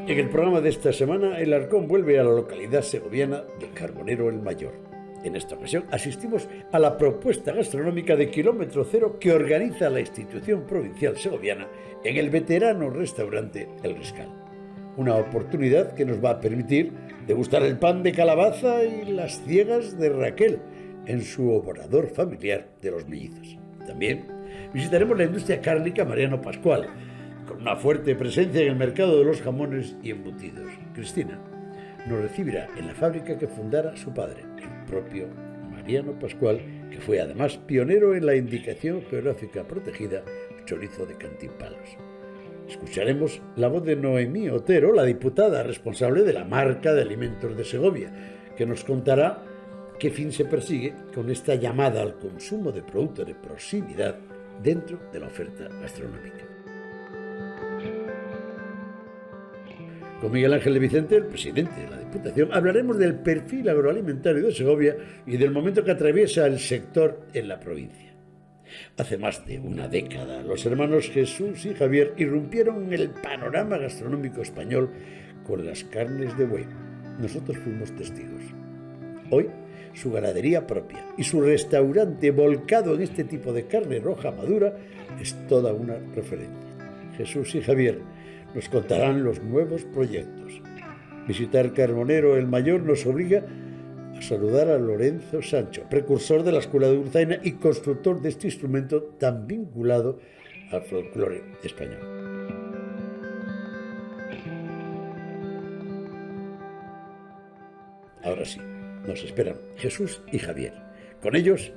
En el programa de esta semana, el Arcón vuelve a la localidad segoviana de Carbonero el Mayor. En esta ocasión asistimos a la propuesta gastronómica de Kilómetro Cero que organiza la institución provincial segoviana en el veterano restaurante El Riscal. Una oportunidad que nos va a permitir degustar el pan de calabaza y las ciegas de Raquel en su obrador familiar de los Mellizos. También visitaremos la industria cárnica Mariano Pascual, con una fuerte presencia en el mercado de los jamones y embutidos. Cristina nos recibirá en la fábrica que fundara su padre, el propio Mariano Pascual, que fue además pionero en la indicación geográfica protegida chorizo de Cantimpalos. Escucharemos la voz de Noemí Otero, la diputada responsable de la marca de alimentos de Segovia, que nos contará qué fin se persigue con esta llamada al consumo de productos de proximidad dentro de la oferta gastronómica. Con Miguel Ángel de Vicente, el presidente de la Diputación, hablaremos del perfil agroalimentario de Segovia y del momento que atraviesa el sector en la provincia. Hace más de una década, los hermanos Jesús y Javier irrumpieron en el panorama gastronómico español con las carnes de buey. Nosotros fuimos testigos. Hoy, su ganadería propia y su restaurante volcado en este tipo de carne roja madura es toda una referencia. Jesús y Javier nos contarán los nuevos proyectos. Visitar Carbonero el Mayor nos obliga a saludar a Lorenzo Sancho, precursor de la escuela de dulzaina y constructor de este instrumento tan vinculado al folclore español. Ahora sí, nos esperan Jesús y Javier. Con ellos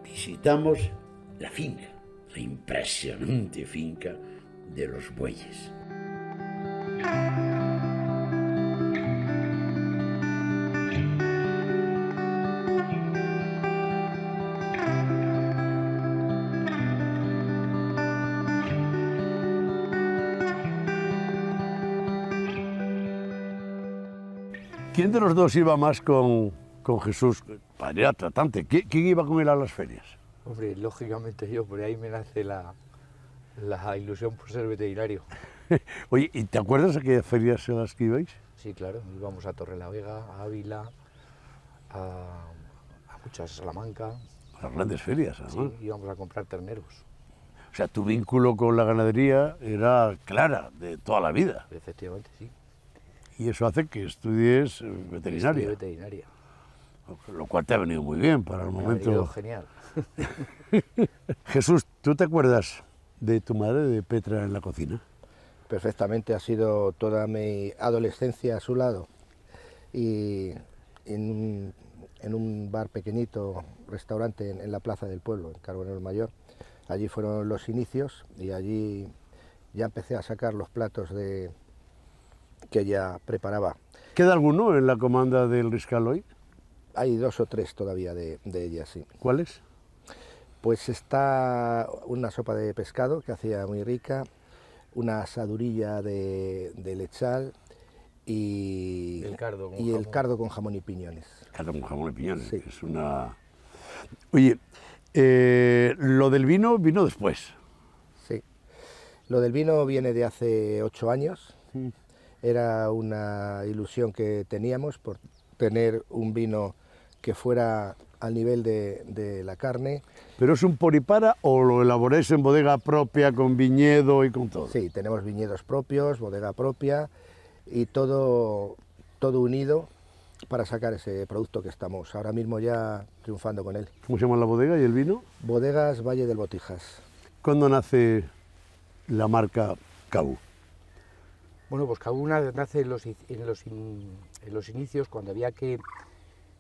visitamos la finca, la impresionante finca de los bueyes. ¿Quién de los dos iba más con Jesús? Era tratante. ¿Quién iba con él a las ferias? Hombre, lógicamente yo, por ahí me nace la ilusión por ser veterinario. Oye, ¿y te acuerdas de aquellas ferias en las que ibais? Sí, claro, íbamos a Torrelavega, a Ávila, a muchas, a Salamanca. Las grandes ferias, ¿no? Sí, íbamos a comprar terneros. O sea, tu vínculo con la ganadería era clara, de toda la vida. Efectivamente, sí. Y eso hace que estudies veterinaria. Estudié veterinaria. Lo cual te ha venido muy bien para el momento. Me ha venido genial. Jesús, ¿tú te acuerdas de tu madre, de Petra, en la cocina? Perfectamente, ha sido toda mi adolescencia a su lado. Y en un bar pequeñito, restaurante en la plaza del pueblo, en Carbonero el Mayor, allí fueron los inicios y allí ya empecé a sacar los platos que ella preparaba. ¿Queda alguno en la comanda del Riscal hoy? Hay 2 o 3 todavía de ellas, sí. ¿Cuáles? Pues está una sopa de pescado que hacía muy rica, una asadurilla de lechal y el cardo con jamón y piñones. Cardo con jamón y piñones, Sí. es una... Oye, lo del vino vino después. Sí, lo del vino viene de hace 8 años. Era una ilusión que teníamos por tener un vino que fuera al nivel de la carne. ¿Pero es un poripara o lo elaboráis en bodega propia, con viñedo y con todo? Sí, tenemos viñedos propios, bodega propia y todo unido para sacar ese producto que estamos ahora mismo ya triunfando con él. ¿Cómo se llama la bodega y el vino? Bodegas Valle del Botijas. ¿Cuándo nace la marca Cabú? Bueno, pues Cabú nace en los inicios, cuando había que...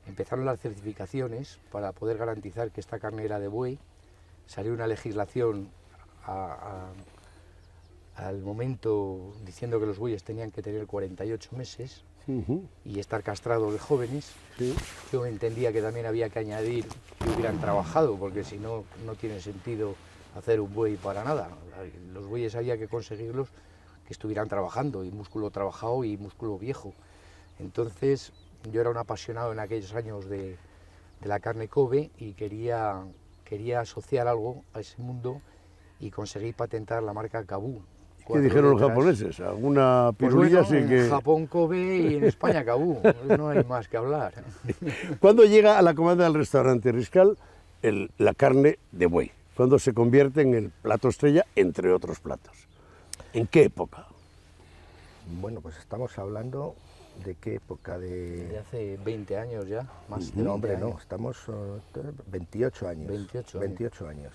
Empezaron las certificaciones para poder garantizar que esta carne era de buey. Salió una legislación al momento diciendo que los bueyes tenían que tener 48 meses y estar castrados de jóvenes. Sí. Yo entendía que también había que añadir que hubieran trabajado, porque si no, no tiene sentido hacer un buey para nada. Los bueyes había que conseguirlos que estuvieran trabajando, y músculo trabajado y músculo viejo. Entonces, yo era un apasionado en aquellos años de la carne Kobe y quería asociar algo a ese mundo y conseguí patentar la marca Cabú. ¿Qué dijeron los letras. japoneses? Alguna Pues pirulilla bueno, sí que... en Japón Kobe y en España Kabú, no hay más que hablar. ¿Cuándo llega a la comanda del restaurante Riscal la carne de buey? ¿Cuándo se convierte en el plato estrella, entre otros platos? ¿En qué época? Bueno, pues estamos hablando de qué época Desde de... hace 20 años ya, más de No, 20 hombre, no, años. estamos 28 años. 28 años. 28 años.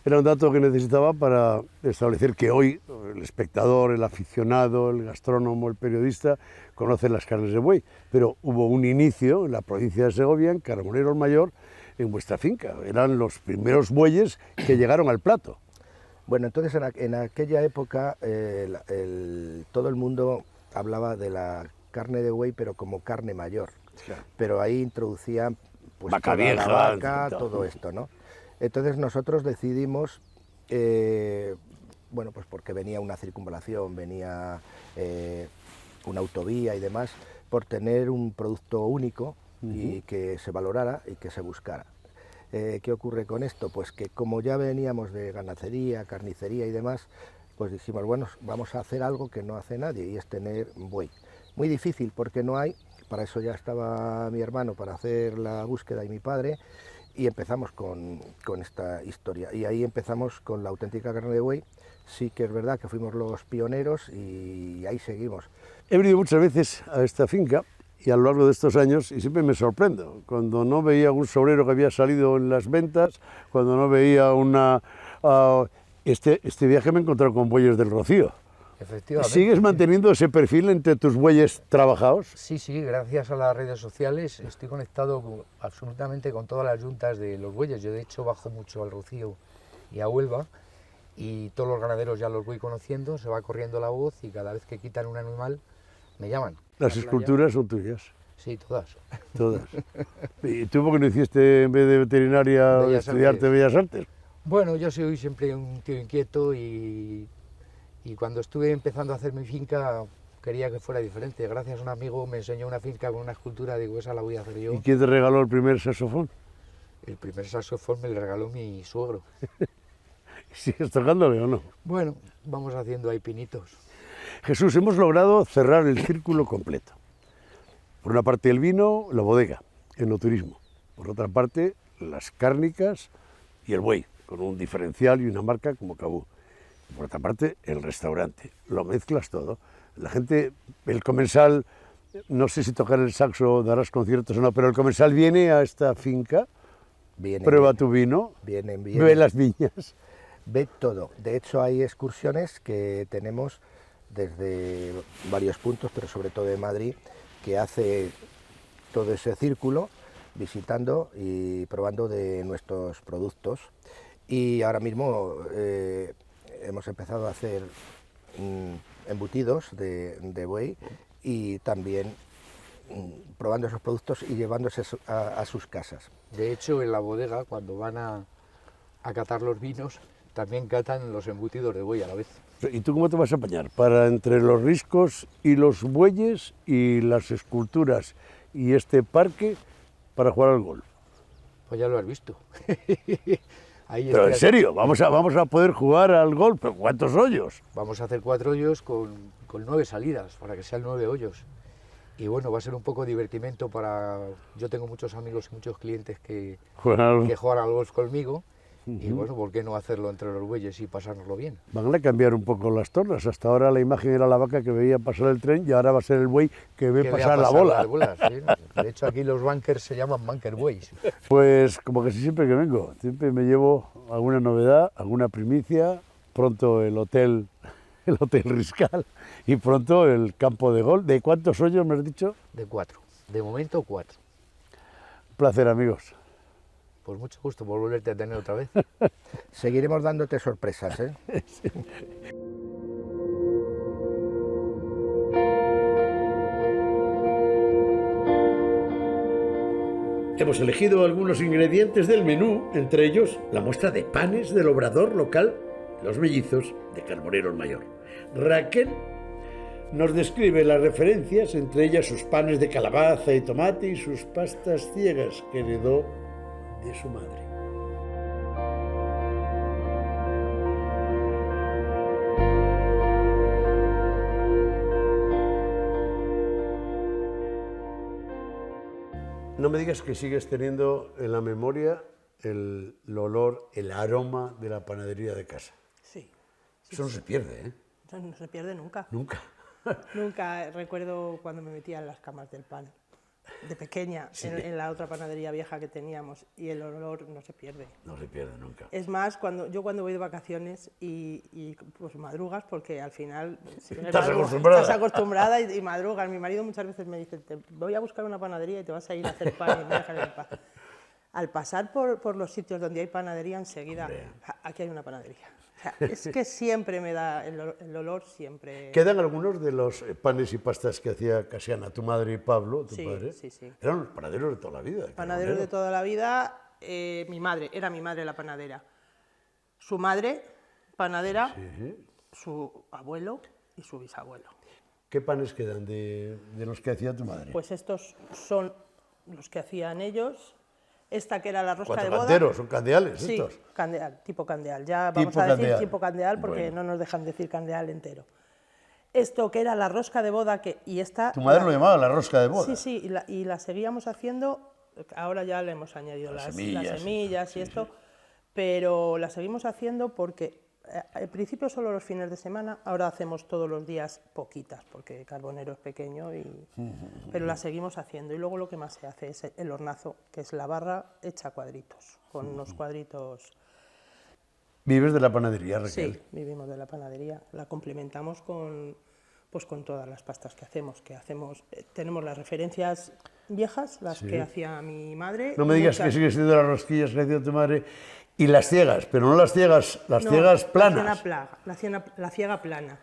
Era un dato que necesitaba para establecer que hoy el espectador, el aficionado, el gastrónomo, el periodista conocen las carnes de buey, pero hubo un inicio en la provincia de Segovia, en Carbonero el Mayor, en vuestra finca. Eran los primeros bueyes que llegaron al plato. Bueno, entonces en aquella época todo el mundo hablaba de la carne de buey, pero como carne mayor. Pero ahí introducían pues, Vaca toda vieja, la vaca, todo. todo esto, ¿no? Entonces nosotros decidimos, bueno, pues porque venía una circunvalación, venía una autovía y demás, por tener un producto único y que se valorara y que se buscara. ¿Qué ocurre con esto? Pues que como ya veníamos de ganadería, carnicería y demás, pues dijimos, bueno, vamos a hacer algo que no hace nadie y es tener buey. Muy difícil porque no hay, para eso ya estaba mi hermano para hacer la búsqueda y mi padre, y empezamos con esta historia. Y ahí empezamos con la auténtica carne de buey. Sí que es verdad que fuimos los pioneros y ahí seguimos. He venido muchas veces a esta finca y a lo largo de estos años, y siempre me sorprendo, cuando no veía algún sobrero que había salido en las ventas, cuando no veía una... este viaje me he encontrado con bueyes del Rocío. Efectivamente. ¿Sigues manteniendo ese perfil entre tus bueyes trabajados? Sí, sí, gracias a las redes sociales estoy conectado absolutamente con todas las yuntas de los bueyes. Yo de hecho bajo mucho al Rocío y a Huelva y todos los ganaderos ya los voy conociendo, se va corriendo la voz y cada vez que quitan un animal me llaman. Las esculturas son tuyas, Sí, todas. todas. ¿Y tú por qué no hiciste, en vez de veterinaria, Bellas estudiarte Artes. Bellas Artes? Bueno, yo soy siempre un tío inquieto y cuando estuve empezando a hacer mi finca quería que fuera diferente. Gracias a un amigo me enseñó una finca con una escultura, digo, esa la voy a hacer yo. ¿Y quién te regaló el primer saxofón? El primer saxofón me lo regaló mi suegro. ¿Sigues tocándole o no? Bueno, vamos haciendo ahí pinitos. Jesús, hemos logrado cerrar el círculo completo. Por una parte el vino, la bodega, el enoturismo. Por otra parte, las cárnicas y el buey, con un diferencial y una marca como Kabú. Por otra parte, el restaurante. Lo mezclas todo. La gente, el comensal, no sé si tocar el saxo, darás conciertos o no, pero el comensal viene a esta finca, prueba tu vino, ve las viñas. Ve todo. De hecho, hay excursiones que tenemos desde varios puntos, pero sobre todo de Madrid, que hace todo ese círculo visitando y probando de nuestros productos. Y ahora mismo hemos empezado a hacer embutidos de buey y también probando esos productos y llevándose a sus casas. De hecho, en la bodega, cuando van a catar los vinos, también catan los embutidos de buey a la vez. ¿Y tú cómo te vas a apañar? Para entre los riscos y los bueyes y las esculturas y este parque para jugar al golf. Pues ya lo has visto. Ahí Pero en estoy- serio, vamos a poder jugar al golf. ¿Pero cuántos hoyos? Vamos a hacer 4 hoyos con 9 salidas, para que sean 9 hoyos. Y bueno, va a ser un poco divertimento para... Yo tengo muchos amigos y muchos clientes que Jugar al- juegan al golf conmigo. Y bueno, ¿por qué no hacerlo entre los bueyes y pasárnoslo bien? Van a cambiar un poco las tornas. Hasta ahora la imagen era la vaca que veía pasar el tren y ahora va a ser el buey que ve Que pasar vea la bola. las bolas, ¿sí? De hecho, aquí los bunkers se llaman bunker bueyes. Pues como que siempre que vengo, siempre me llevo alguna novedad, alguna primicia, pronto el hotel Riscal y pronto el campo de golf. ¿De cuántos hoyos me has dicho? De 4. De momento 4. Un placer, amigos. Pues mucho gusto por volverte a tener otra vez. Seguiremos dándote sorpresas, ¿eh? Hemos elegido algunos ingredientes del menú, entre ellos la muestra de panes del obrador local, los mellizos de Carbonero el Mayor. Raquel nos describe las referencias, entre ellas sus panes de calabaza y tomate y sus pastas ciegas que heredó de su madre. No me digas que sigues teniendo en la memoria el olor, el aroma de la panadería de casa. Sí. Eso no se pierde, ¿eh? Eso no se pierde nunca. Nunca. Nunca. Recuerdo cuando me metía en las camas del pan, de pequeña, en la otra panadería vieja que teníamos, y el olor no se pierde. No se pierde nunca. Es más, cuando voy de vacaciones y pues madrugas, porque al final Estás acostumbrada. estás acostumbrada y madrugas. Mi marido muchas veces me dice, te voy a buscar una panadería y te vas a ir a hacer pan y me dejas en paz. Al pasar por los sitios donde hay panadería, enseguida, aquí hay una panadería. O sea, es que siempre me da el olor, siempre... ¿Quedan algunos de los panes y pastas que hacía Casiana, tu madre y Pablo, tu Sí, padre? sí, sí. Eran los panaderos de toda la vida. Panaderos de toda la vida, era mi madre la panadera. Su madre, panadera, su abuelo y su bisabuelo. ¿Qué panes quedan de los que hacía tu madre? Pues estos son los que hacían ellos. Esta que era la rosca de boda. Cuatrocanteros, son candeales Sí, estos. candeal, tipo candeal. Ya vamos Tipo a decir candeal. tipo candeal porque Bueno. no nos dejan decir candeal entero. Esto que era la rosca de boda, y esta... Tu madre lo llamaba la rosca de boda. Sí, sí, y la seguíamos haciendo, ahora ya le hemos añadido las semillas y esto, pero la seguimos haciendo porque al principio solo los fines de semana, ahora hacemos todos los días poquitas, porque Carbonero es pequeño, pero la seguimos haciendo. Y luego lo que más se hace es el hornazo, que es la barra hecha a cuadritos, con unos cuadritos... ¿Vives de la panadería, Raquel? Sí, vivimos de la panadería, la complementamos con todas las pastas que hacemos, tenemos las referencias viejas, las que hacía mi madre. No me digas que sigues siendo las rosquillas que hacía tu madre y las ciegas, pero no las ciegas, las ciegas planas. La ciega plana.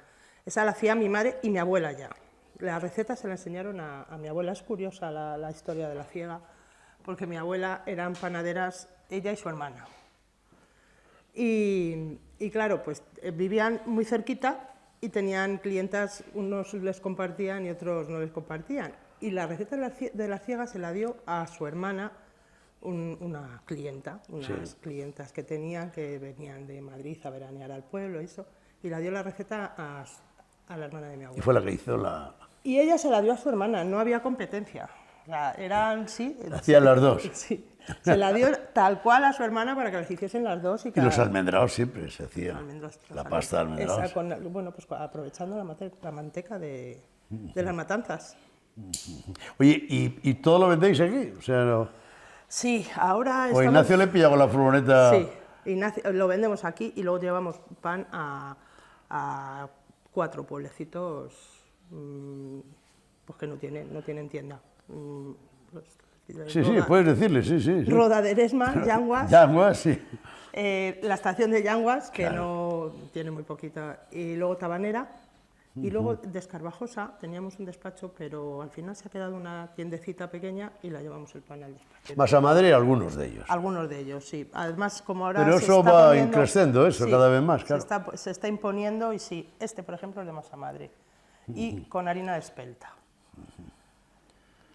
Esa la hacía mi madre y mi abuela ya. La receta se la enseñaron a mi abuela. Es curiosa la historia de la ciega, porque mi abuela eran panaderas, ella y su hermana. Y claro, pues vivían muy cerquita y tenían clientas, unos les compartían y otros no les compartían. Y la receta de la ciega se la dio a su hermana, unas clientas que tenían, que venían de Madrid a veranear al pueblo, y la dio la receta a la hermana de mi abuela. Y fue la que hizo la... Y ella se la dio a su hermana, no había competencia. O sea, Hacían las dos. Sí, se la dio tal cual a su hermana para que las hiciesen las dos. Y los almendrados siempre se hacía. La pasta de almendrados. Bueno, pues aprovechando la manteca de las matanzas. Oye, ¿y todo lo vendéis aquí? O sea, no... Sí, ahora O Ignacio le pilla con la furgoneta... Sí, Ignacio, lo vendemos aquí y luego llevamos pan a 4 pueblecitos pues que no tienen tienda. Sí, puedes decirle, sí. Roda de Eresma, Yanguas. Yanguas, sí. La estación de Yanguas, que no tiene muy poquita, y luego Tabanera, y luego Descarvajosa, teníamos un despacho, pero al final se ha quedado una tiendecita pequeña y la llevamos el pan al despacho. Masa Madre, algunos de ellos. Algunos de ellos, sí. Además, como ahora Pero se eso está va poniendo, increciendo, eso, sí, cada vez más, claro. se está imponiendo, y sí, por ejemplo, es de masa madre, y con harina de espelta.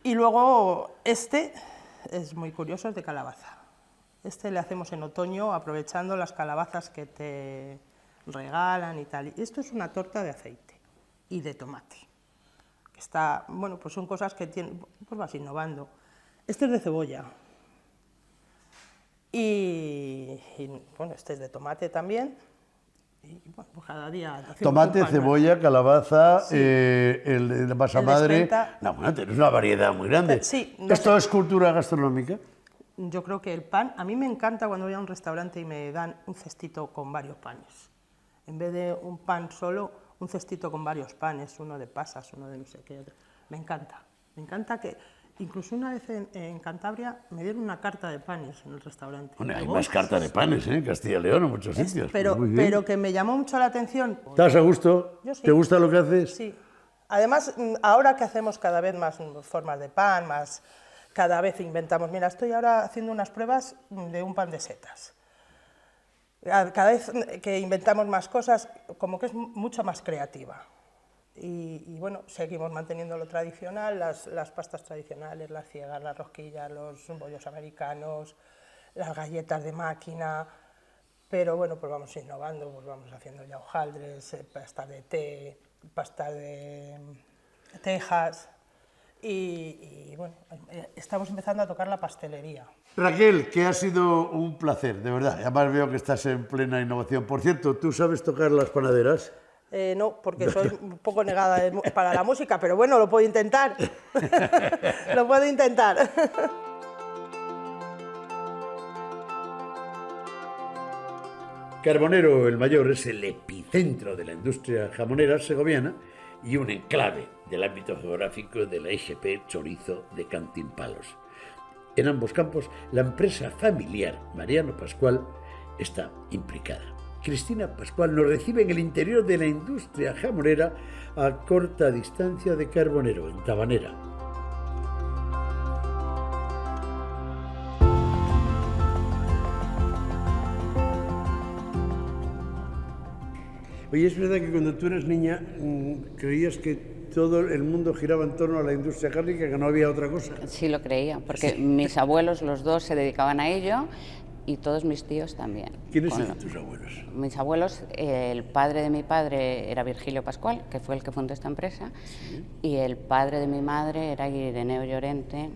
Y luego es muy curioso, es de calabaza. Le hacemos en otoño, aprovechando las calabazas que te regalan y tal. Y esto es una torta de aceite y de tomate. Bueno, pues son cosas que pues vas innovando. Este es de cebolla. Y bueno, este es de tomate también. Y bueno, pues cada día hacemos Tomate, un pan cebolla, calabaza, Sí. el de masa El de madre... espelta. No, bueno, tienes una variedad muy grande. Sí, ¿Esto es cultura gastronómica? Yo creo que el pan, a mí me encanta cuando voy a un restaurante y me dan un cestito con varios panes. En vez de un pan solo, un cestito con varios panes, uno de pasas, uno de no sé qué. Me encanta. Me encanta que... Incluso una vez en Cantabria me dieron una carta de panes en el restaurante. Bueno, hay Digo, más cartas de panes, ¿eh? En Castilla y León, en muchos sitios. pero Muy bien. que me llamó mucho la atención. ¿Estás a gusto? Yo sí. ¿Te gusta lo que haces? Sí. Además, ahora que hacemos cada vez más formas de pan, cada vez inventamos. Mira, estoy ahora haciendo unas pruebas de un pan de setas. Cada vez que inventamos más cosas, como que es mucho más creativa. Y bueno, seguimos manteniendo lo tradicional, las pastas tradicionales, las ciegas, las rosquillas, los bollos americanos, las galletas de máquina, pero bueno, pues vamos innovando, pues vamos haciendo ya hojaldres, pasta de té, pasta de tejas, y bueno, estamos empezando a tocar la pastelería. Raquel, que ha sido un placer, de verdad. Además veo que estás en plena innovación. Por cierto, ¿tú sabes tocar las panaderas? No, porque soy un poco negada para la música, pero bueno, lo puedo intentar. Lo puedo intentar. Carbonero el Mayor es el epicentro de la industria jamonera segoviana y un enclave del ámbito geográfico de la IGP Chorizo de Cantimpalos. En ambos campos, la empresa familiar Mariano Pascual está implicada. Cristina Pascual nos recibe en el interior de la industria jamonera a corta distancia de Carbonero, en Tabanera. Oye, ¿es verdad que cuando tú eras niña creías que todo el mundo giraba en torno a la industria cárnica, que no había otra cosa? Sí, lo creía, porque mis abuelos, los dos, se dedicaban a ello y todos mis tíos también. ¿Quiénes eran tus abuelos? Mis abuelos, el padre de mi padre era Virgilio Pascual, que fue el que fundó esta empresa, y el padre de mi madre era Ireneo Llorente.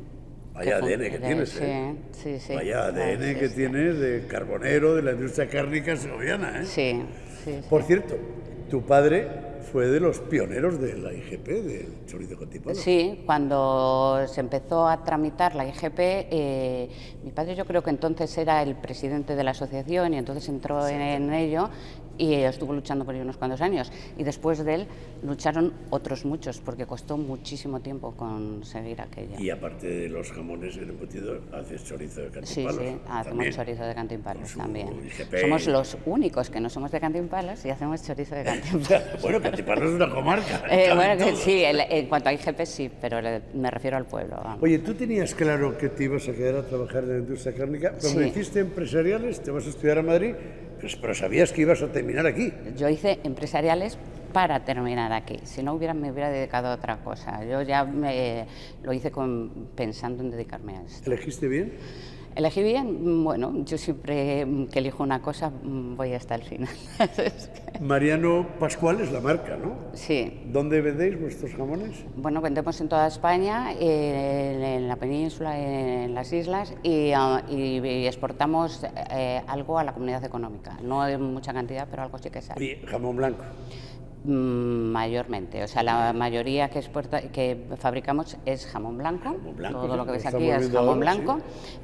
Vaya ADN que tienes, ¿eh? Sí, sí. Vaya ADN que tienes de Carbonero, de la industria cárnica segoviana, ¿eh? Sí, sí. Por cierto, tu padre fue de los pioneros de la IGP, del chorizo Cantimpalos. Sí, cuando se empezó a tramitar la IGP, mi padre yo creo que entonces era el presidente de la asociación y entonces entró en ello y estuvo luchando por ello unos cuantos años. Y después de él lucharon otros muchos, porque costó muchísimo tiempo conseguir aquello. Y aparte de los jamones el embutido, haces chorizo de Cantimpalos. Sí, hacemos también. Chorizo de Cantimpalos también. IGP. Somos los únicos que no somos de Cantimpalos y hacemos chorizo de Cantimpalos. Bueno, Cantimpalos es una comarca. Bueno, que sí, en cuanto a IGP sí, pero me refiero al pueblo. Vamos. Oye, ¿tú tenías claro que te ibas a quedar a trabajar en la industria cárnica? Cuando Sí. hiciste empresariales, te vas a estudiar a Madrid, pues, pero sabías que ibas a terminar aquí. Yo hice empresariales para terminar aquí, si no me hubiera dedicado a otra cosa. Yo ya lo hice pensando en dedicarme a esto. ¿Elegiste bien? Elegí bien, bueno, yo siempre que elijo una cosa voy hasta el final. Mariano Pascual es la marca, ¿no? Sí. ¿Dónde vendéis vuestros jamones? Bueno, vendemos en toda España, en la península, en las islas y exportamos algo a la comunidad económica. No en mucha cantidad, pero algo sí que sale. Oye, jamón blanco. Mayormente, o sea, la mayoría que fabricamos es jamón blanco, todo lo que ves aquí es jamón blanco,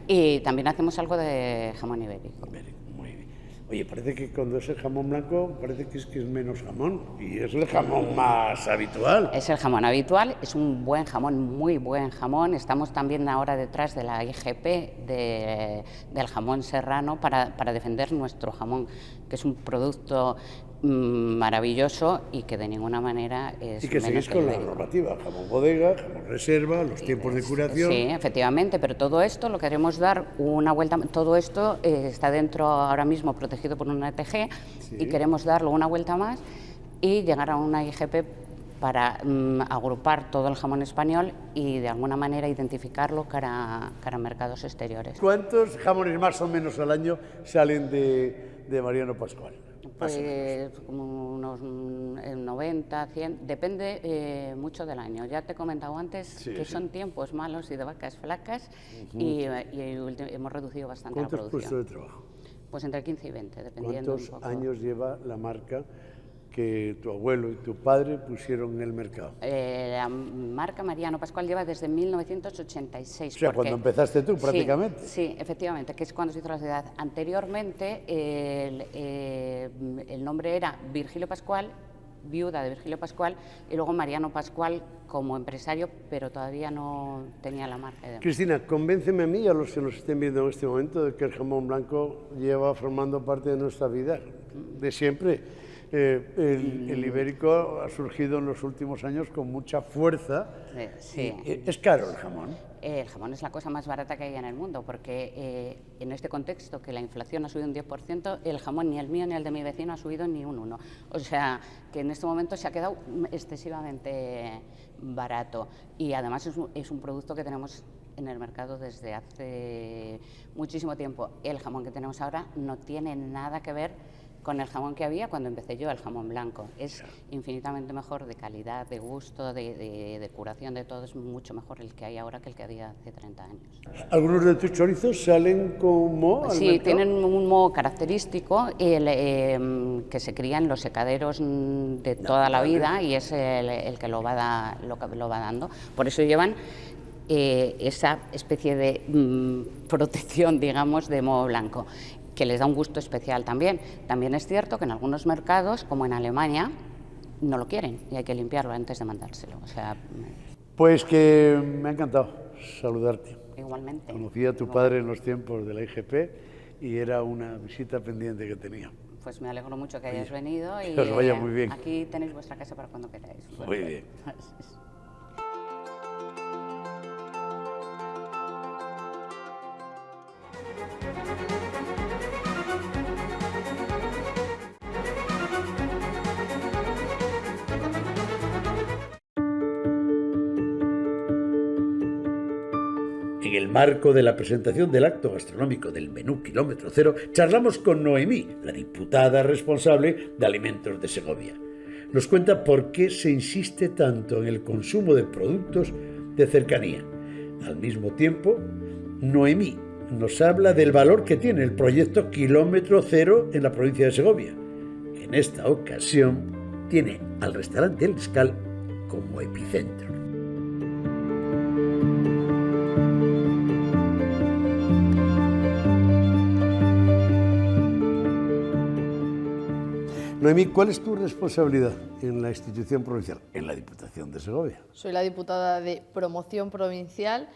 y también hacemos algo de jamón ibérico. Muy bien. Oye, parece que cuando es el jamón blanco, parece que es menos jamón, y es el jamón más habitual. Es el jamón habitual, es un buen jamón, muy buen jamón. Estamos también ahora detrás de la IGP del jamón serrano para defender nuestro jamón, que es un producto maravilloso y que de ninguna manera es Y que seguís menos con la ibérico. normativa, jamón bodega, jamón reserva, los tiempos de curación. Sí, efectivamente, pero todo esto lo queremos dar una vuelta, todo esto está dentro ahora mismo protegido por una ETG y queremos darlo una vuelta más y llegar a una IGP para agrupar todo el jamón español y de alguna manera identificarlo cara a mercados exteriores. ¿Cuántos jamones más o menos al año salen de Mariano Pascual? Pues como unos 90, 100, depende mucho del año. Ya te he comentado antes que son tiempos malos y de vacas flacas y hemos reducido bastante la ¿Cuántos producción. puestos de trabajo? Pues entre 15 y 20, dependiendo ¿Cuántos un poco. años lleva la marca que tu abuelo y tu padre pusieron en el mercado? La marca Mariano Pascual lleva desde 1986. O sea, cuando empezaste tú, Sí, prácticamente. Sí, efectivamente, que es cuando se hizo la sociedad. Anteriormente el nombre era Virgilio Pascual, viuda de Virgilio Pascual, y luego Mariano Pascual como empresario, pero todavía no tenía la marca. Cristina, convénceme a mí y a los que nos estén viendo en este momento de que el jamón blanco lleva formando parte de nuestra vida de siempre. El ibérico ha surgido en los últimos años con mucha fuerza. Sí. ¿Es caro el jamón? El jamón es la cosa más barata que hay en el mundo, porque en este contexto que la inflación ha subido un 10%, el jamón ni el mío ni el de mi vecino ha subido ni un 1%. O sea, que en este momento se ha quedado excesivamente barato. Y además es un producto que tenemos en el mercado desde hace muchísimo tiempo. El jamón que tenemos ahora no tiene nada que ver con el jamón que había cuando empecé yo, el jamón blanco. Es infinitamente mejor de calidad, de gusto, de curación, de todo. Es mucho mejor el que hay ahora que el que había hace 30 años. ¿Algunos de tus chorizos salen con moho al Sí, mercado? tienen un moho característico que se cría en los secaderos de toda la vida y es el que lo va dando. Por eso llevan esa especie de protección, digamos, de moho blanco, que les da un gusto especial también. También es cierto que en algunos mercados, como en Alemania, no lo quieren y hay que limpiarlo antes de mandárselo. O sea, Pues que me ha encantado saludarte. igualmente. Conocí a tu padre en los tiempos de la IGP y era una visita pendiente que tenía. Pues me alegro mucho que hayas venido y que os vaya muy bien. aquí tenéis vuestra casa para cuando queráis. Muy bien. En el marco de la presentación del acto gastronómico del menú Kilómetro Cero, charlamos con Noemí, la diputada responsable de Alimentos de Segovia. Nos cuenta por qué se insiste tanto en el consumo de productos de cercanía. Al mismo tiempo, Noemí nos habla del valor que tiene el proyecto Kilómetro Cero en la provincia de Segovia. En esta ocasión, tiene al restaurante El Escal como epicentro. Noemí, ¿cuál es tu responsabilidad en la institución provincial, en la Diputación de Segovia? Soy la diputada de Promoción Provincial,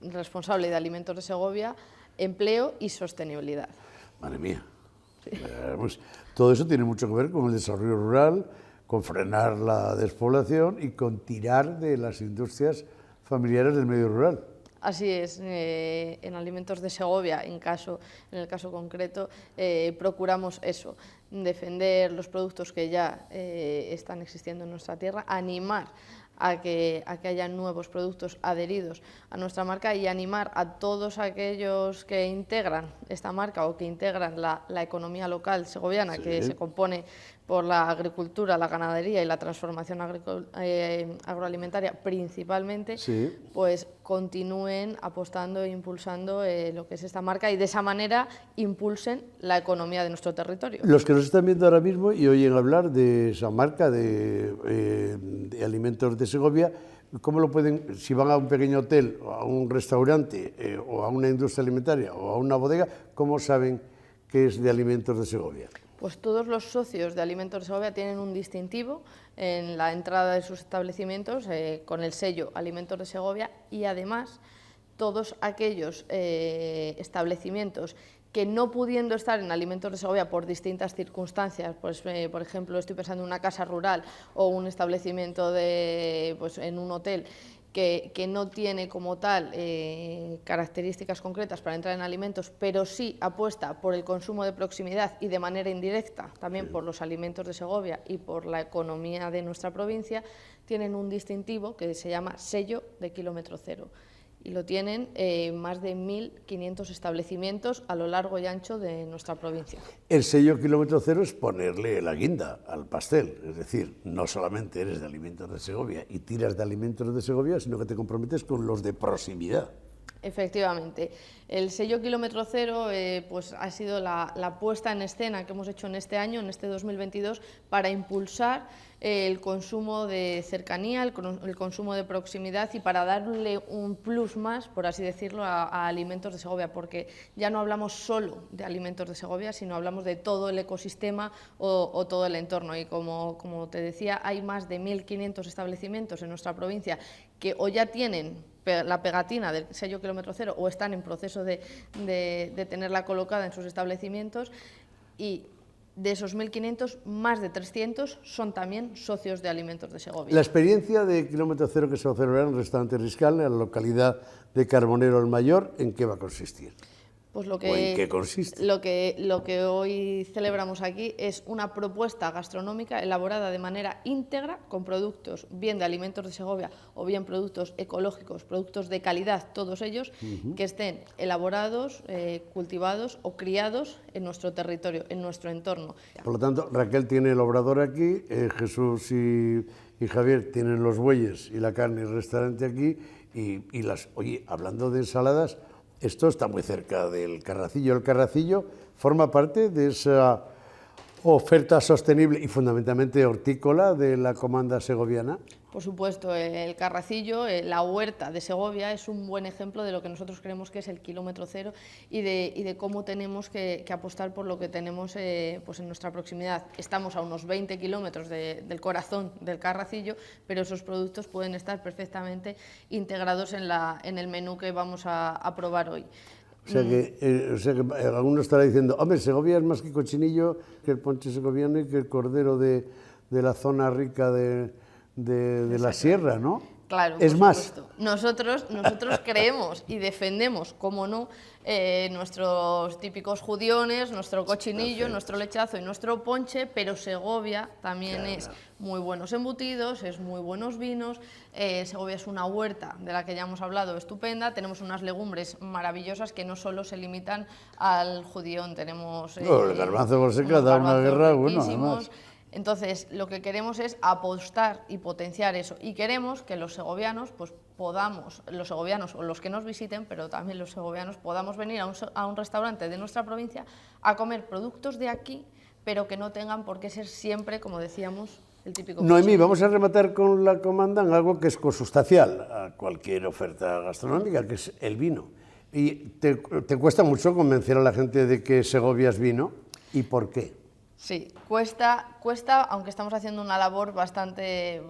responsable de Alimentos de Segovia, Empleo y Sostenibilidad. Madre mía. Sí. Pues, todo eso tiene mucho que ver con el desarrollo rural, con frenar la despoblación y con tirar de las industrias familiares del medio rural. Así es, en Alimentos de Segovia, en el caso concreto, procuramos eso, defender los productos que ya están existiendo en nuestra tierra, animar a que haya nuevos productos adheridos a nuestra marca y animar a todos aquellos que integran esta marca o que integran la economía local segoviana, que se compone por la agricultura, la ganadería y la transformación agroalimentaria principalmente, pues continúen apostando e impulsando lo que es esta marca y de esa manera impulsen la economía de nuestro territorio. Los que nos están viendo ahora mismo y oyen hablar de esa marca de Alimentos de Segovia, ¿cómo lo pueden, si van a un pequeño hotel o a un restaurante o a una industria alimentaria o a una bodega, cómo saben que es de Alimentos de Segovia? Pues todos los socios de Alimentos de Segovia tienen un distintivo en la entrada de sus establecimientos con el sello Alimentos de Segovia y además todos aquellos establecimientos que no pudiendo estar en Alimentos de Segovia por distintas circunstancias, pues por ejemplo estoy pensando en una casa rural o un establecimiento en un hotel, que no tiene como tal características concretas para entrar en alimentos, pero sí apuesta por el consumo de proximidad y de manera indirecta también por los alimentos de Segovia y por la economía de nuestra provincia, tienen un distintivo que se llama sello de Kilómetro Cero. Y lo tienen más de 1.500 establecimientos a lo largo y ancho de nuestra provincia. El sello Kilómetro Cero es ponerle la guinda al pastel, es decir, no solamente eres de Alimentos de Segovia y tiras de Alimentos de Segovia, sino que te comprometes con los de proximidad. Efectivamente. El sello Kilómetro Cero pues ha sido la puesta en escena que hemos hecho en este año, en este 2022, para impulsar el consumo de cercanía, el consumo de proximidad y para darle un plus más, por así decirlo, a Alimentos de Segovia, porque ya no hablamos solo de Alimentos de Segovia, sino hablamos de todo el ecosistema o todo el entorno. Y como te decía, hay más de 1.500 establecimientos en nuestra provincia que o ya tienen la pegatina del sello Kilómetro Cero o están en proceso de tenerla colocada en sus establecimientos, y de esos 1.500, más de 300 son también socios de Alimentos de Segovia. La experiencia de Kilómetro Cero que se va a celebrar en el restaurante Riscal, en la localidad de Carbonero el Mayor, ¿en qué va a consistir? Pues ¿O en qué consiste? Lo que hoy celebramos aquí es una propuesta gastronómica elaborada de manera íntegra con productos bien de Alimentos de Segovia o bien productos ecológicos, productos de calidad, todos ellos, que estén elaborados, cultivados o criados en nuestro territorio, en nuestro entorno. Por lo tanto, Raquel tiene el obrador aquí, Jesús y Javier tienen los bueyes y la carne y el restaurante aquí. Oye, hablando de ensaladas, esto está muy cerca del Carracillo. El Carracillo forma parte de esa oferta sostenible y fundamentalmente hortícola de la comanda segoviana. Por supuesto, el Carracillo, la huerta de Segovia, es un buen ejemplo de lo que nosotros creemos que es el kilómetro cero y de cómo tenemos que apostar por lo que tenemos pues en nuestra proximidad. Estamos a unos 20 kilómetros del corazón del Carracillo, pero esos productos pueden estar perfectamente integrados en el menú que vamos a probar hoy. O sea que alguno estará diciendo, hombre, Segovia es más que cochinillo, que el ponche segoviano y que el cordero de la zona rica de la sierra, ¿no? Claro, es más. Supuesto. Nosotros creemos y defendemos, como no, nuestros típicos judiones, nuestro cochinillo, nuestro lechazo y nuestro ponche, pero Segovia también es muy buenos embutidos, es muy buenos vinos. Segovia es una huerta de la que ya hemos hablado estupenda, tenemos unas legumbres maravillosas que no solo se limitan al judión, tenemos el garbanzo Fonseca da una guerra, bueno, además. Entonces, lo que queremos es apostar y potenciar eso, y queremos que los segovianos, pues los segovianos o los que nos visiten, pero también los segovianos, podamos venir a un restaurante de nuestra provincia a comer productos de aquí, pero que no tengan por qué ser siempre, como decíamos, el típico... Noemí, vamos a rematar con la comanda en algo que es consustancial a cualquier oferta gastronómica, que es el vino. ¿Y te cuesta mucho convencer a la gente de que Segovia es vino? ¿Y por qué? Sí, cuesta, aunque estamos haciendo una labor bastante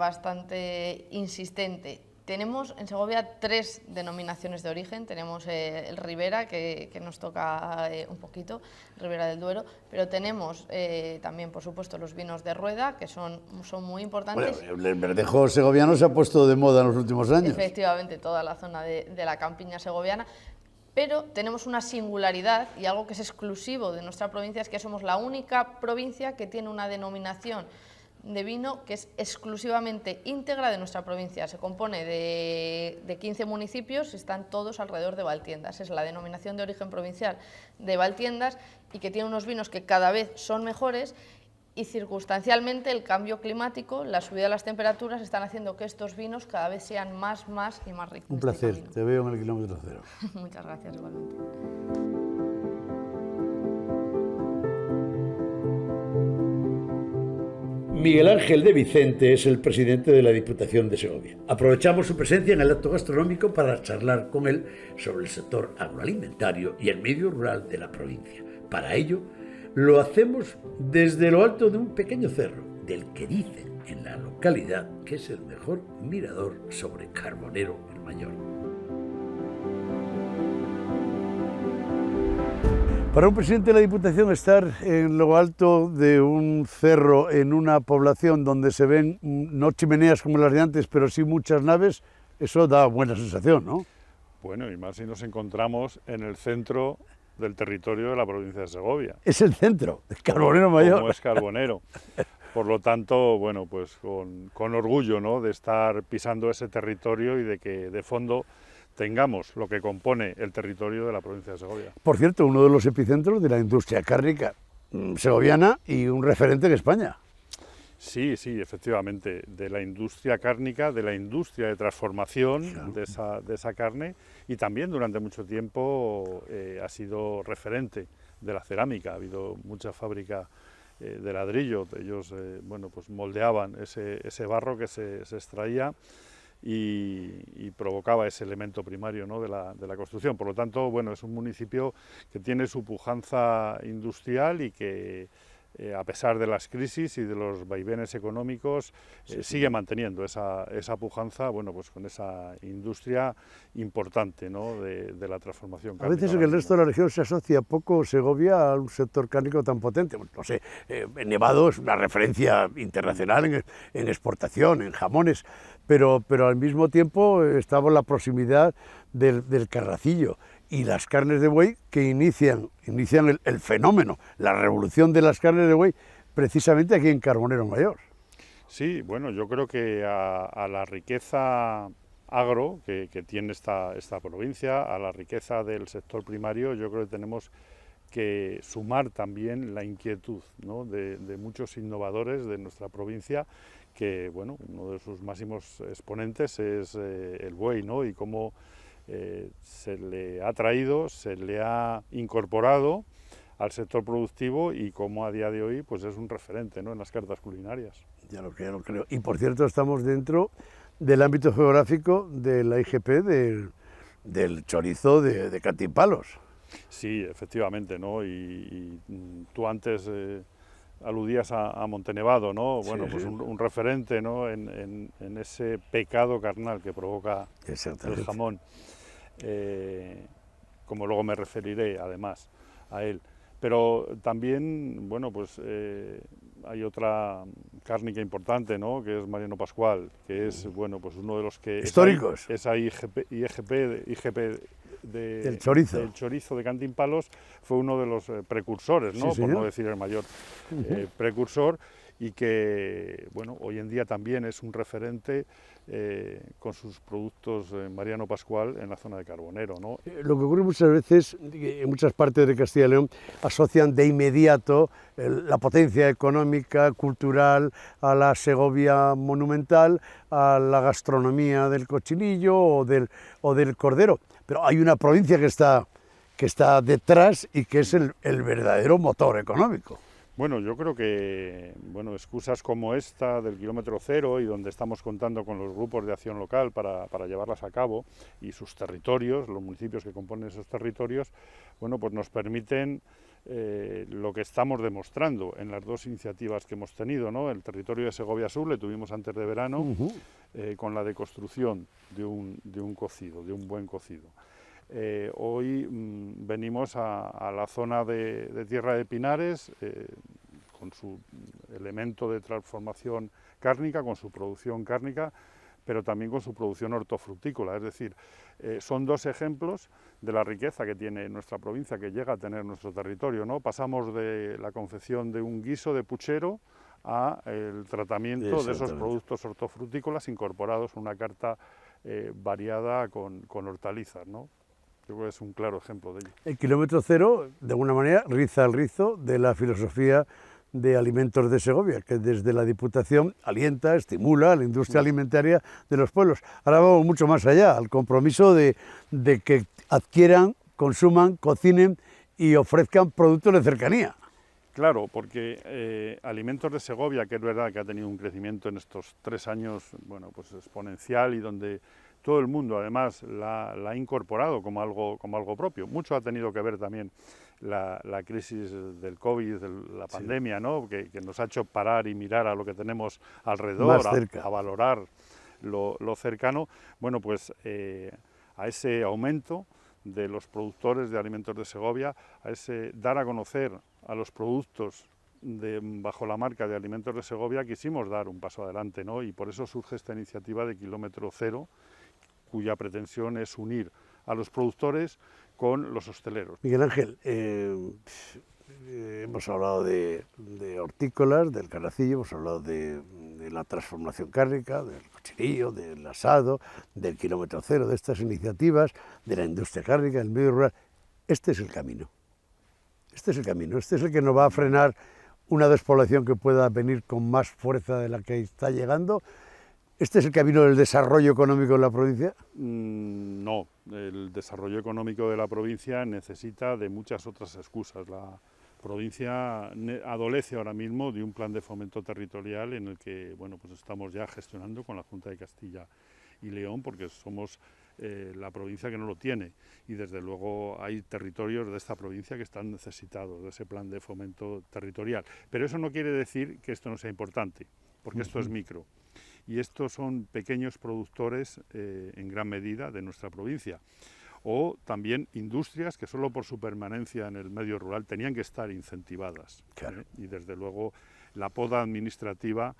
insistente. Tenemos en Segovia 3 denominaciones de origen. Tenemos el Ribera, que nos toca un poquito, Ribera del Duero, pero tenemos también, por supuesto, los vinos de Rueda, que son muy importantes. Bueno, el verdejo segoviano se ha puesto de moda en los últimos años. Efectivamente, toda la zona de la campiña segoviana. Pero tenemos una singularidad y algo que es exclusivo de nuestra provincia, es que somos la única provincia que tiene una denominación de vino que es exclusivamente íntegra de nuestra provincia. Se compone de 15 municipios, están todos alrededor de Valtiendas. Es la denominación de origen provincial de Valtiendas y que tiene unos vinos que cada vez son mejores. Y circunstancialmente el cambio climático, la subida de las temperaturas están haciendo que estos vinos cada vez sean más y más ricos. Un placer, te veo en el kilómetro cero. Muchas gracias, igualmente. Miguel Ángel de Vicente es el presidente de la Diputación de Segovia. Aprovechamos su presencia en el acto gastronómico para charlar con él sobre el sector agroalimentario y el medio rural de la provincia. Para ello, lo hacemos desde lo alto de un pequeño cerro, del que dicen en la localidad que es el mejor mirador sobre Carbonero el Mayor. Para un presidente de la Diputación estar en lo alto de un cerro, en una población donde se ven no chimeneas como las de antes, pero sí muchas naves, eso da buena sensación, ¿no? Bueno, y más si nos encontramos en el centro del territorio de la provincia de Segovia. Es el centro, el Carbonero Mayor. Como es Carbonero. Por lo tanto, bueno, pues con orgullo, ¿no?, de estar pisando ese territorio y de que de fondo tengamos lo que compone el territorio de la provincia de Segovia. Por cierto, uno de los epicentros de la industria cárnica segoviana y un referente en España. Sí, efectivamente, de la industria cárnica, de la industria de transformación, claro, de esa carne, y también durante mucho tiempo ha sido referente de la cerámica. Ha habido mucha fábrica de ladrillo, ellos bueno, pues moldeaban ese barro que se extraía y provocaba ese elemento primario, ¿no?, de la construcción. Por lo tanto, bueno, es un municipio que tiene su pujanza industrial y que a pesar de las crisis y de los vaivenes económicos, sigue manteniendo esa pujanza, bueno, pues con esa industria importante, ¿no?, de la transformación cárnica. A veces en el resto de la región se asocia poco Segovia a un sector cárnico tan potente. No sé, Nevado es una referencia internacional en exportación, en jamones, pero al mismo tiempo estamos en la proximidad del Carracillo. y las carnes de buey que inician el fenómeno, la revolución de las carnes de buey, precisamente aquí en Carbonero Mayor. Sí, bueno, yo creo que a la riqueza agro que tiene esta provincia, a la riqueza del sector primario, yo creo que tenemos que sumar también la inquietud, ¿no?, de muchos innovadores de nuestra provincia, que bueno, uno de sus máximos exponentes es el buey, ¿no?, y cómo se le ha traído, se le ha incorporado al sector productivo y cómo a día de hoy pues es un referente, ¿no?, en las cartas culinarias. Ya lo creo. Y por cierto, estamos dentro del ámbito geográfico de la IGP del chorizo de Cantimpalos. Sí, efectivamente, ¿no? Y tú antes aludías a Montenevado, ¿no? Bueno, Sí, pues sí. un referente, ¿no?, en ese pecado carnal que provoca el jamón, como luego me referiré además a él. Pero también, bueno, pues hay otra cárnica importante, ¿no?, que es Mariano Pascual, que es, bueno, pues uno de los que... Históricos. Esa IGP Del chorizo. del chorizo de Cantimpalos fue uno de los precursores, ¿no?, Sí, por señor. no decir el mayor precursor, y que, bueno, hoy en día también es un referente con sus productos Mariano Pascual en la zona de Carbonero, ¿no? Lo que ocurre muchas veces, en muchas partes de Castilla y León, asocian de inmediato la potencia económica, cultural, a la Segovia monumental, a la gastronomía del cochinillo o del cordero. Pero hay una provincia que está detrás y que es el verdadero motor económico. Bueno, yo creo que excusas como esta del kilómetro cero, y donde estamos contando con los grupos de acción local para llevarlas a cabo, y sus territorios, los municipios que componen esos territorios, bueno, pues nos permiten lo que estamos demostrando en las dos iniciativas que hemos tenido, ¿no? El territorio de Segovia Sur le tuvimos antes de verano, con la deconstrucción de un cocido, de un buen cocido. Hoy venimos a la zona de Tierra de Pinares, con su elemento de transformación cárnica, con su producción cárnica, pero también con su producción hortofrutícola. Es decir, son dos ejemplos de la riqueza que tiene nuestra provincia, que llega a tener nuestro territorio, ¿no? Pasamos de la confección de un guiso de puchero a el tratamiento de esos productos hortofrutícolas incorporados en una carta variada con hortalizas, ¿no? Yo creo que es un claro ejemplo de ello. El kilómetro cero, de alguna manera, riza el rizo de la filosofía de alimentos de Segovia, que desde la Diputación alienta, estimula la industria alimentaria de los pueblos. Ahora vamos mucho más allá, al compromiso de que adquieran, consuman, cocinen y ofrezcan productos de cercanía. Claro, porque Alimentos de Segovia, que es verdad que ha tenido un crecimiento en estos 3 años, bueno, pues exponencial, y donde todo el mundo además la ha incorporado como algo propio. Mucho ha tenido que ver también la crisis del COVID, la pandemia, ¿no?, que nos ha hecho parar y mirar a lo que tenemos alrededor, a valorar lo cercano. Bueno, pues a ese aumento de los productores de Alimentos de Segovia, a ese dar a conocer a los productos bajo la marca de Alimentos de Segovia, quisimos dar un paso adelante, ¿no? Y por eso surge esta iniciativa de kilómetro cero, cuya pretensión es unir a los productores con los hosteleros. Miguel Ángel, hemos hablado de hortícolas, del caracillo, hemos hablado de la transformación cárnica, del cochinillo, del asado, del kilómetro cero, de estas iniciativas, de la industria cárnica, del medio rural. Este es el camino. Este es el camino, este es el que nos va a frenar una despoblación que pueda venir con más fuerza de la que está llegando. ¿Este es el camino del desarrollo económico de la provincia? No, el desarrollo económico de la provincia necesita de muchas otras excusas. La provincia adolece ahora mismo de un plan de fomento territorial en el que, bueno, pues estamos ya gestionando con la Junta de Castilla y León, porque somos la provincia que no lo tiene, y desde luego hay territorios de esta provincia que están necesitados de ese plan de fomento territorial. Pero eso no quiere decir que esto no sea importante, porque esto es micro. Y estos son pequeños productores en gran medida de nuestra provincia, o también industrias que solo por su permanencia en el medio rural tenían que estar incentivadas. Claro. Y desde luego la poda administrativa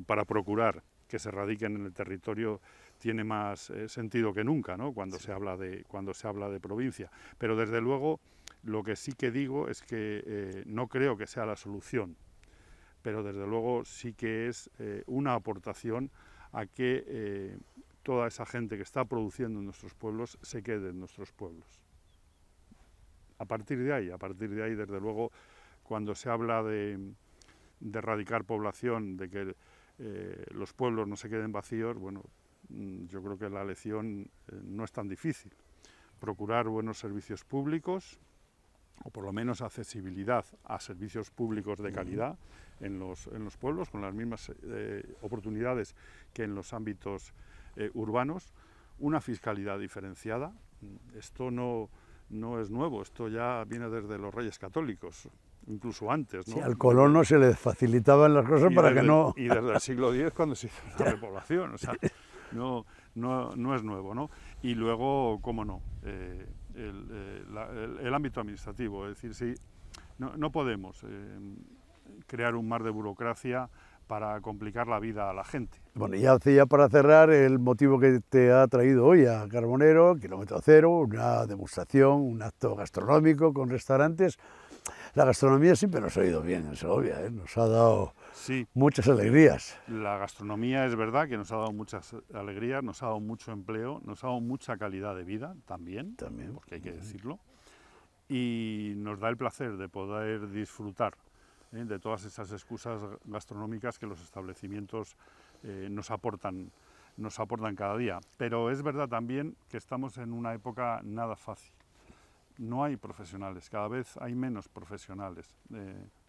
para procurar que se radiquen en el territorio tiene más sentido que nunca, ¿no? Cuando se habla de provincia. Pero desde luego lo que sí que digo es que no creo que sea la solución, pero desde luego sí que es una aportación a que toda esa gente que está produciendo en nuestros pueblos se quede en nuestros pueblos. A partir de ahí, desde luego, cuando se habla de erradicar población, de que los pueblos no se queden vacíos, bueno, yo creo que la lección no es tan difícil. Procurar buenos servicios públicos, o por lo menos accesibilidad a servicios públicos de calidad en los pueblos, con las mismas oportunidades que en los ámbitos urbanos, una fiscalidad diferenciada. Esto no es nuevo, esto ya viene desde los Reyes Católicos, incluso antes, ¿no? Sí, al colono se le facilitaban las cosas para que no... Y desde el siglo X, cuando se hizo la repoblación, o sea, no es nuevo, ¿no? Y luego, cómo no, el ámbito administrativo, es decir, sí, no podemos crear un mar de burocracia para complicar la vida a la gente. Bueno, ya para cerrar, el motivo que te ha traído hoy a Carbonero, kilómetro cero, una degustación, un acto gastronómico con restaurantes. La gastronomía siempre nos ha ido bien en Segovia, ¿eh? Nos ha dado muchas alegrías. La gastronomía es verdad que nos ha dado muchas alegrías, nos ha dado mucho empleo, nos ha dado mucha calidad de vida también. Porque hay que decirlo, y nos da el placer de poder disfrutar de todas esas excusas gastronómicas que los establecimientos nos aportan cada día. Pero es verdad también que estamos en una época nada fácil. No hay profesionales, cada vez hay menos profesionales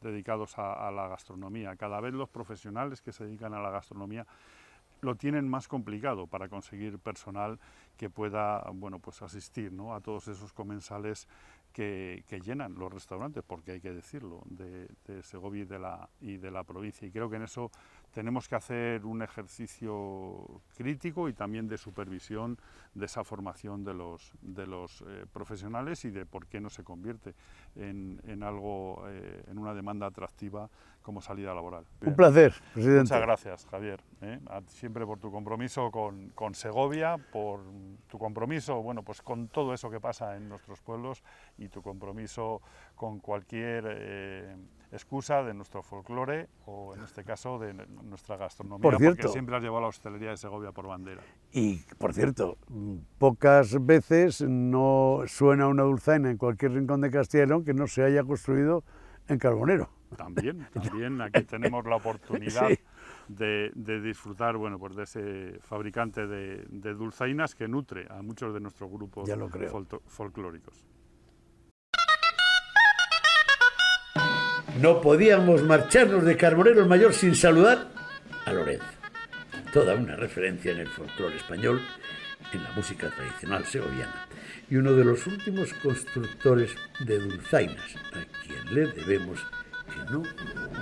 dedicados a la gastronomía. Cada vez los profesionales que se dedican a la gastronomía lo tienen más complicado para conseguir personal que pueda, bueno, pues asistir, ¿no?, a todos esos comensales que llenan los restaurantes, porque hay que decirlo, de Segovia y de la provincia. Y creo que en eso tenemos que hacer un ejercicio crítico y también de supervisión de esa formación de los profesionales y de por qué no se convierte en algo, en una demanda atractiva como salida laboral. Un placer, presidente. Muchas gracias, Javier, siempre por tu compromiso con Segovia, por tu compromiso, bueno, pues con todo eso que pasa en nuestros pueblos y tu compromiso con cualquier excusa de nuestro folclore o, en este caso, de nuestra gastronomía, por cierto, porque siempre has llevado la hostelería de Segovia por bandera. Y, por cierto, pocas veces no suena una dulzaina en cualquier rincón de Castilla y León que no se haya construido en Carbonero. También aquí tenemos la oportunidad de disfrutar, bueno, pues de ese fabricante de dulzainas que nutre a muchos de nuestros grupos folclóricos. No podíamos marcharnos de Carbonero el Mayor sin saludar a Lorenzo, toda una referencia en el folclore español, en la música tradicional segoviana, y uno de los últimos constructores de dulzainas, a quien le debemos que no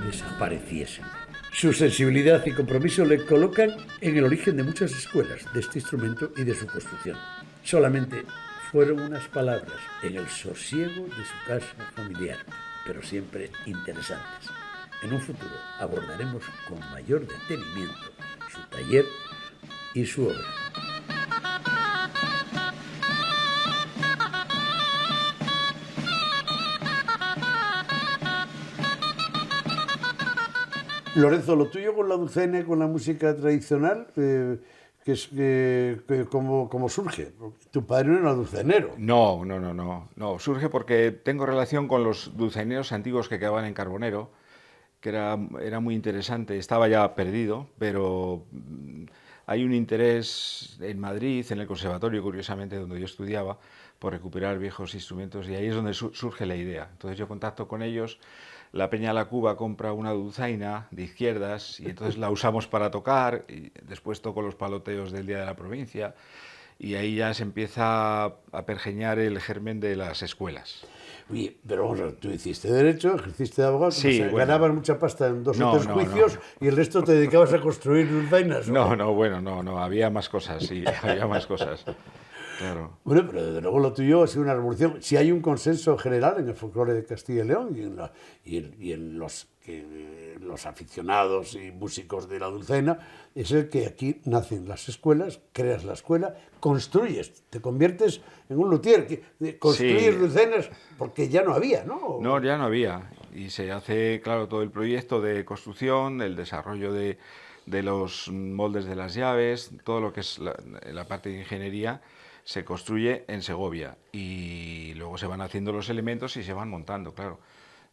desapareciesen. Su sensibilidad y compromiso le colocan en el origen de muchas escuelas de este instrumento y de su construcción. Solamente fueron unas palabras en el sosiego de su casa familiar, pero siempre interesantes. En un futuro abordaremos con mayor detenimiento su taller y su obra. Lorenzo, lo tuyo con la dulzaina y con la música tradicional, ¿cómo surge? Tu padre no era dulzainero. No, surge porque tengo relación con los dulzaineros antiguos que quedaban en Carbonero, que era muy interesante, estaba ya perdido, pero hay un interés en Madrid, en el conservatorio, curiosamente, donde yo estudiaba, por recuperar viejos instrumentos, y ahí es donde surge la idea. Entonces yo contacto con ellos. La Peña La Cuba compra una dulzaina de izquierdas y entonces la usamos para tocar, y después toco los paloteos del Día de la Provincia, y ahí ya se empieza a pergeñar el germen de las escuelas. Oye, pero vamos a ver, tú hiciste Derecho, ejerciste de abogado, ganabas mucha pasta en dos o tres juicios y el resto te dedicabas a construir dulzainas. No, había más cosas, sí, había más cosas. Claro. Bueno, pero desde luego lo tuyo ha sido una revolución. Si hay un consenso general en el folclore de Castilla y León y en los aficionados y músicos de la dulzaina, es el que aquí nacen las escuelas, creas la escuela, construyes, te conviertes en un luthier, construyes Sí. dulzainas porque ya no había, ¿no? No, ya no había. Y se hace, claro, todo el proyecto de construcción, el desarrollo de los moldes de las llaves, todo lo que es la parte de ingeniería, se construye en Segovia. Y luego se van haciendo los elementos y se van montando, claro.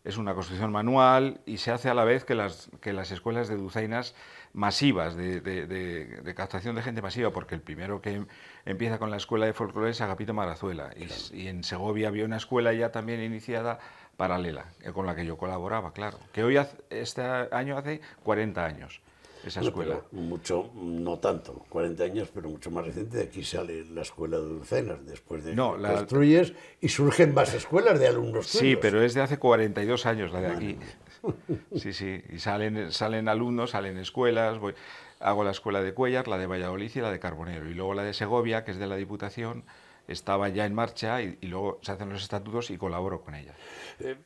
Es una construcción manual y se hace a la vez que las escuelas de dulzainas masivas, de captación de gente masiva, porque el primero que empieza con la escuela de folclore es Agapito Marazuela. Y en Segovia había una escuela ya también iniciada paralela, con la que yo colaboraba, claro. Que hoy, este año, hace 40 años esa escuela. Pero mucho, no tanto, 40 años, pero mucho más reciente. De aquí sale la escuela de dulzainas, después de que construyes y surgen más escuelas de alumnos tuyos. Sí, pero es de hace 42 años la de aquí. Sí, sí, y salen alumnos, salen escuelas, hago la escuela de Cuéllar, la de Valladolid y la de Carbonero. Y luego la de Segovia, que es de la Diputación, estaba ya en marcha y luego se hacen los estatutos y colaboro con ella.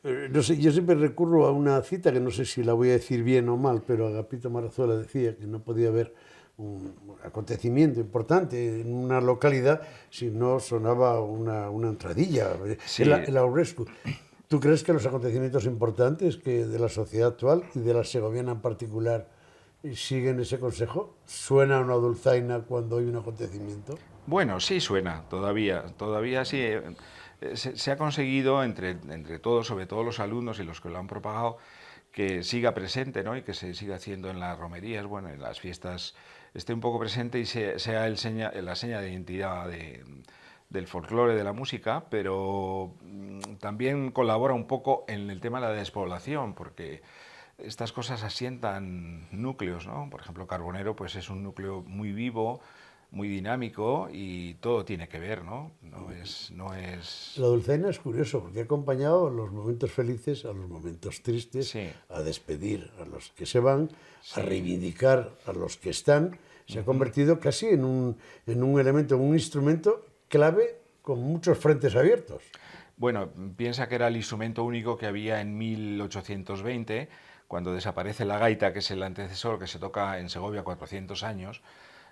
No sé, yo siempre recurro a una cita que no sé si la voy a decir bien o mal, pero Agapito Marazuela decía que no podía haber un acontecimiento importante en una localidad si no sonaba una entradilla, Sí. el Aurescu. ¿Tú crees que los acontecimientos importantes que de la sociedad actual y de la segoviana en particular siguen ese consejo? ¿Suena una dulzaina cuando hay un acontecimiento? Bueno, sí suena, todavía sí. Se ha conseguido entre todos, sobre todo los alumnos y los que lo han propagado, que siga presente, ¿no? Y que se siga haciendo en las romerías, bueno, en las fiestas, esté un poco presente y sea la seña de identidad del folclore, de la música, pero también colabora un poco en el tema de la despoblación, porque estas cosas asientan núcleos, ¿no? Por ejemplo, Carbonero pues es un núcleo muy vivo, muy dinámico y todo tiene que ver, ¿no? No es... La dulzaina es curioso porque ha acompañado los momentos felices a los momentos tristes, Sí. a despedir a los que se van, a reivindicar a los que están. Se ha convertido casi en un elemento, en un instrumento clave con muchos frentes abiertos. Bueno, piensa que era el instrumento único que había en 1820, cuando desaparece la gaita, que es el antecesor que se toca en Segovia 400 años.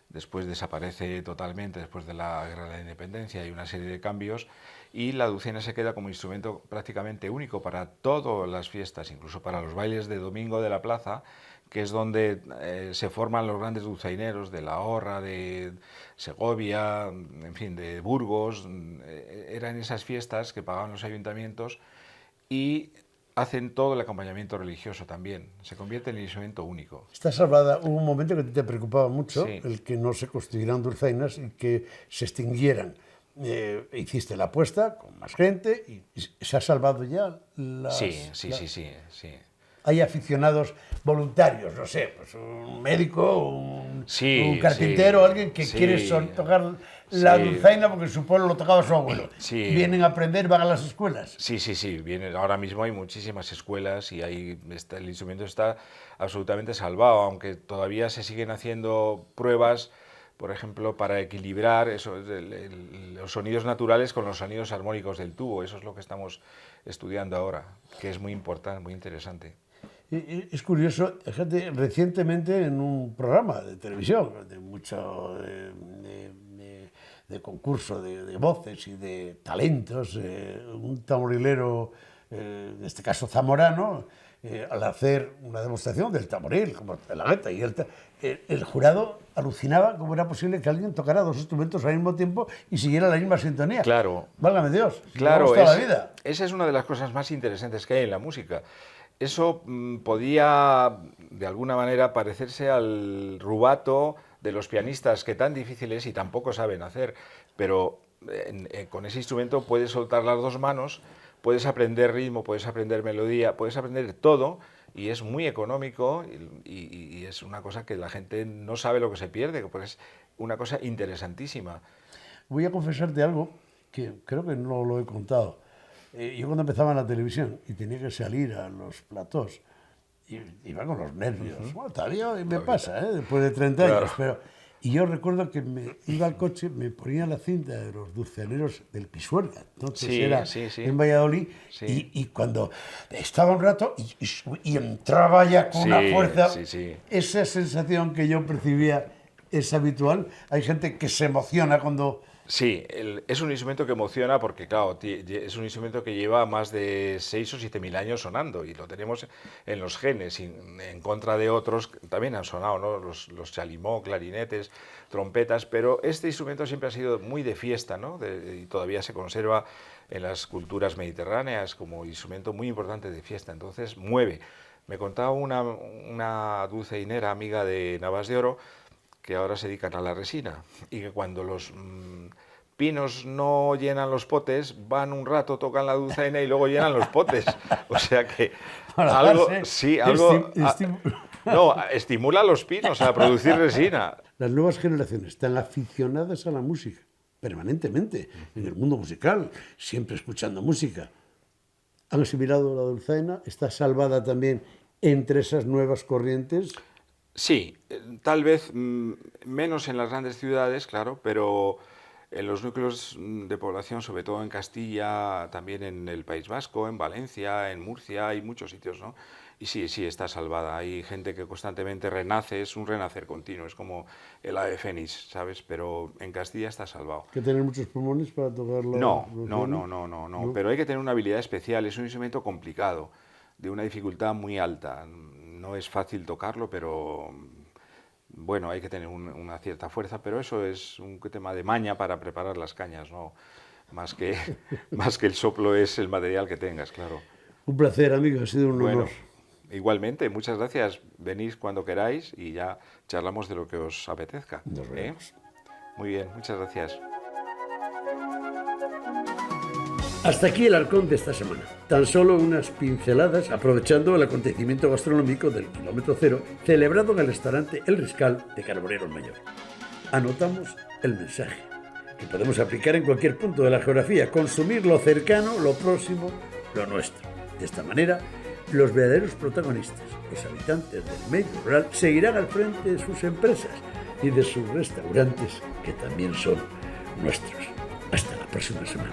Después desaparece totalmente, después de la Guerra de la Independencia, hay una serie de cambios y la dulzaina se queda como instrumento prácticamente único para todas las fiestas, incluso para los bailes de domingo de la plaza, que es donde se forman los grandes dulzaineros de La Horra, de Segovia, en fin, de Burgos. Eran esas fiestas que pagaban los ayuntamientos y hacen todo el acompañamiento religioso también. Se convierte en el instrumento único. Estás hablando, hubo un momento que te preocupaba mucho, Sí. el que no se construyeran dulzainas y que se extinguieran. Hiciste la apuesta con más gente y se ha salvado ya Sí. Hay aficionados voluntarios, no sé, pues un médico, un carpintero, alguien que quiere tocar la dulzaina porque su pueblo lo tocaba su abuelo. Sí. Vienen a aprender, van a las escuelas. Sí. Ahora mismo hay muchísimas escuelas y el instrumento está absolutamente salvado, aunque todavía se siguen haciendo pruebas, por ejemplo, para equilibrar los sonidos naturales con los sonidos armónicos del tubo. Eso es lo que estamos estudiando ahora, que es muy importante, muy interesante. Es curioso, fíjate, recientemente en un programa de televisión, de concurso de voces y de talentos, un tamorilero, en este caso zamorano, al hacer una demostración del tamboril, como la gaita, y el jurado alucinaba cómo era posible que alguien tocara dos instrumentos al mismo tiempo y siguiera la misma sintonía. Claro. Válgame Dios, Claro, toda la vida. Esa es una de las cosas más interesantes que hay en la música. Eso podía, de alguna manera, parecerse al rubato de los pianistas, que tan difícil es y tampoco saben hacer, pero con ese instrumento puedes soltar las dos manos, puedes aprender ritmo, puedes aprender melodía, puedes aprender todo, y es muy económico y es una cosa que la gente no sabe lo que se pierde, pues es una cosa interesantísima. Voy a confesarte algo que creo que no lo he contado. Yo cuando empezaba en la televisión y tenía que salir a los platós, iba con los nervios. Bueno, todavía me pasa, después de 30 años, pero Y yo recuerdo que me iba al coche, me ponía la cinta de los dulzaneros del Pisuerga, entonces Sí, era sí, sí. en Valladolid, Sí. y cuando estaba un rato y entraba ya con una Sí, fuerza, sí, sí. esa sensación que yo percibía es habitual. Hay gente que se emociona cuando... Sí, es un instrumento que emociona porque, claro, es un instrumento que lleva más de 6 o 7 mil años sonando y lo tenemos en los genes, en contra de otros que también han sonado, ¿no? Los chalimó, clarinetes, trompetas, pero este instrumento siempre ha sido muy de fiesta, ¿no? Y todavía se conserva en las culturas mediterráneas como instrumento muy importante de fiesta, entonces mueve. Me contaba una dulzainera amiga de Navas de Oro que ahora se dedican a la resina y que cuando los pinos no llenan los potes, van un rato, tocan la dulzaina y luego llenan los potes. O sea que algo, sí, algo... No, estimula a los pinos a producir resina. Las nuevas generaciones están aficionadas a la música, permanentemente, en el mundo musical, siempre escuchando música. Han asimilado la dulzaina, está salvada también entre esas nuevas corrientes. Sí, tal vez menos en las grandes ciudades, claro, pero en los núcleos de población, sobre todo en Castilla, también en el País Vasco, en Valencia, en Murcia, hay muchos sitios, ¿no? Y sí, sí, está salvada. Hay gente que constantemente renace, es un renacer continuo, es como el ave fénix, ¿sabes? Pero en Castilla está salvado. ¿Hay que tener muchos pulmones para tocarlo? No, pero hay que tener una habilidad especial, es un instrumento complicado, de una dificultad muy alta. No es fácil tocarlo, pero bueno, hay que tener una cierta fuerza, pero eso es un tema de maña para preparar las cañas, ¿no? Más que el soplo es el material que tengas, claro. Un placer, amigo, ha sido un honor. Igualmente, muchas gracias. Venís cuando queráis y ya charlamos de lo que os apetezca. Nos vemos. Muy bien, muchas gracias. Hasta aquí el Arcón de esta semana. Tan solo unas pinceladas aprovechando el acontecimiento gastronómico del kilómetro cero celebrado en el restaurante El Riscal de Carbonero el Mayor. Anotamos el mensaje, que podemos aplicar en cualquier punto de la geografía, consumir lo cercano, lo próximo, lo nuestro. De esta manera, los verdaderos protagonistas, los habitantes del medio rural, seguirán al frente de sus empresas y de sus restaurantes, que también son nuestros. Hasta la próxima semana.